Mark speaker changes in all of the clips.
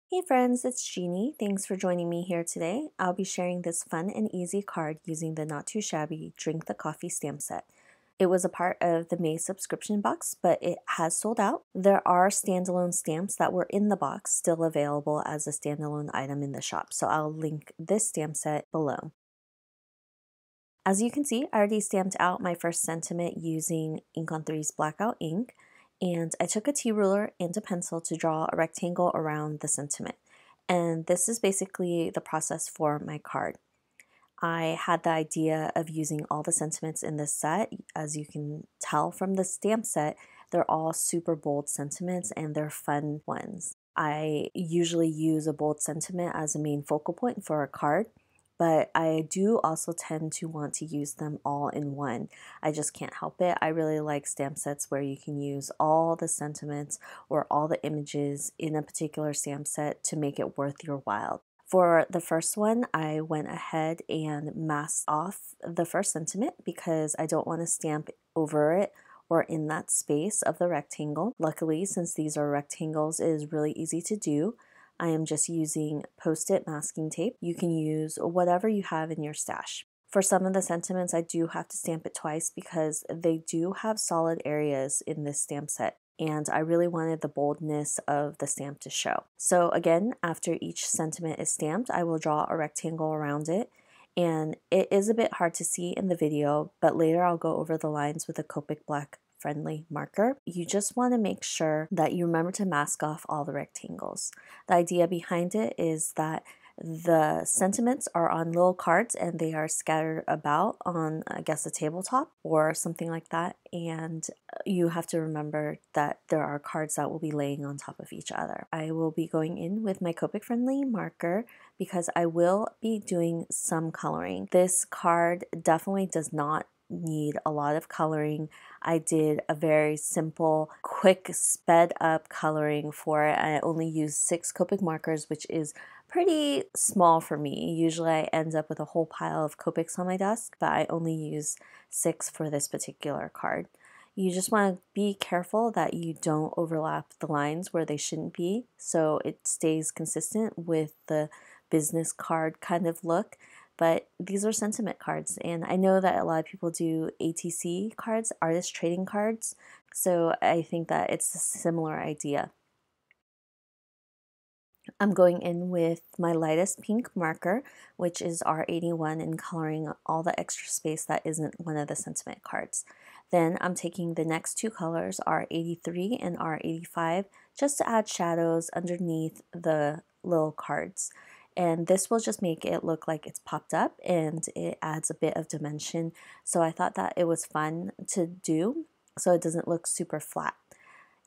Speaker 1: Hey friends, it's Jeannie. Thanks for joining me here today. I'll be sharing this fun and easy card using the Not Too Shabby Drink the Coffee stamp set. It was a part of the May subscription box, but it has sold out. There are standalone stamps that were in the box still available as a standalone item in the shop, so I'll link this stamp set below. As you can see, I already stamped out my first sentiment using Ink on 3's Blackout Ink, and I took a T-ruler and a pencil to draw a rectangle around the sentiment. And this is basically the process for my card. I had the idea of using all the sentiments in this set. As you can tell from the stamp set, they're all super bold sentiments and they're fun ones. I usually use a bold sentiment as a main focal point for a card, but I do also tend to want to use them all in one. I just can't help it. I really like stamp sets where you can use all the sentiments or all the images in a particular stamp set to make it worth your while. For the first one, I went ahead and masked off the first sentiment because I don't want to stamp over it or in that space of the rectangle. Luckily, since these are rectangles, it is really easy to do. I am just using Post-it masking tape. You can use whatever you have in your stash. For some of the sentiments, I do have to stamp it twice because they do have solid areas in this stamp set, and I really wanted the boldness of the stamp to show. So again, after each sentiment is stamped, I will draw a rectangle around it, and it is a bit hard to see in the video, but later I'll go over the lines with a Copic Black friendly marker. You just want to make sure that you remember to mask off all the rectangles. The idea behind it is that the sentiments are on little cards and they are scattered about on, I guess, a tabletop or something like that. And you have to remember that there are cards that will be laying on top of each other. I will be going in with my Copic friendly marker because I will be doing some coloring. This card definitely does not need a lot of coloring. I did a very simple, quick, sped up coloring for it. I only used 6 Copic markers, which is pretty small for me. Usually I end up with a whole pile of Copics on my desk, but I only use 6 for this particular card. You just want to be careful that you don't overlap the lines where they shouldn't be, so it stays consistent with the business card kind of look. But these are sentiment cards, and I know that a lot of people do ATC cards, artist trading cards, so I think that it's a similar idea. I'm going in with my lightest pink marker, which is R81, and coloring all the extra space that isn't one of the sentiment cards. Then I'm taking the next 2 colors, R83 and R85, just to add shadows underneath the little cards. And this will just make it look like it's popped up and it adds a bit of dimension. So I thought that it was fun to do so it doesn't look super flat.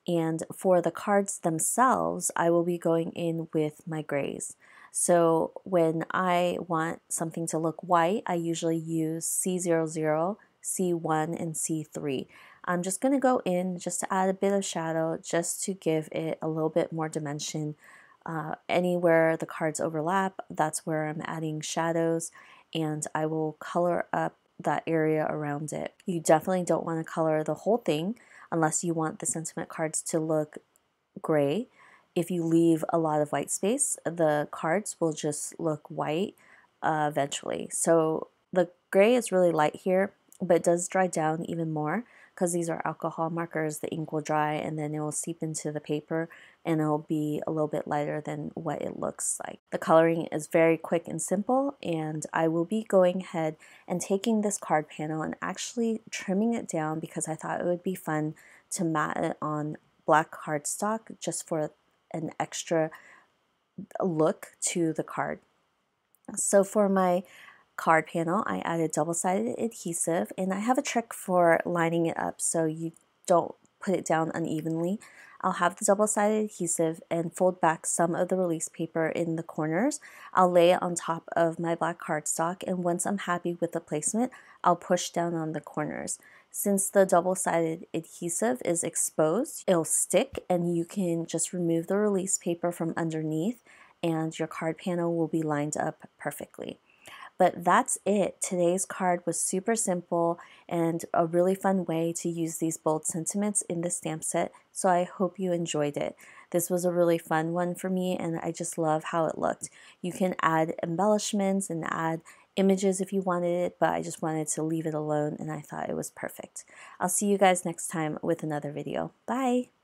Speaker 1: And for the cards themselves, I will be going in with my grays. So when I want something to look white, I usually use C00, C1, and C3. I'm just going to go in just to add a bit of shadow, just to give it a little bit more dimension. Anywhere the cards overlap, that's where I'm adding shadows, and I will color up that area around it. You definitely don't want to color the whole thing unless you want the sentiment cards to look gray. If you leave a lot of white space, the cards will just look white eventually. So the gray is really light here, but it does dry down even more because these are alcohol markers. The ink will dry and then it will seep into the paper and it will be a little bit lighter than what it looks like. The coloring is very quick and simple, and I will be going ahead and taking this card panel and actually trimming it down because I thought it would be fun to mat it on black cardstock just for an extra look to the card. So for my card panel, I added double-sided adhesive, and I have a trick for lining it up so you don't put it down unevenly. I'll have the double-sided adhesive and fold back some of the release paper in the corners. I'll lay it on top of my black cardstock, and once I'm happy with the placement, I'll push down on the corners. Since the double-sided adhesive is exposed, it'll stick, and you can just remove the release paper from underneath, and your card panel will be lined up perfectly. But that's it. Today's card was super simple and a really fun way to use these bold sentiments in the stamp set, so I hope you enjoyed it. This was a really fun one for me, and I just love how it looked. You can add embellishments and add images if you wanted it, but I just wanted to leave it alone, and I thought it was perfect. I'll see you guys next time with another video. Bye!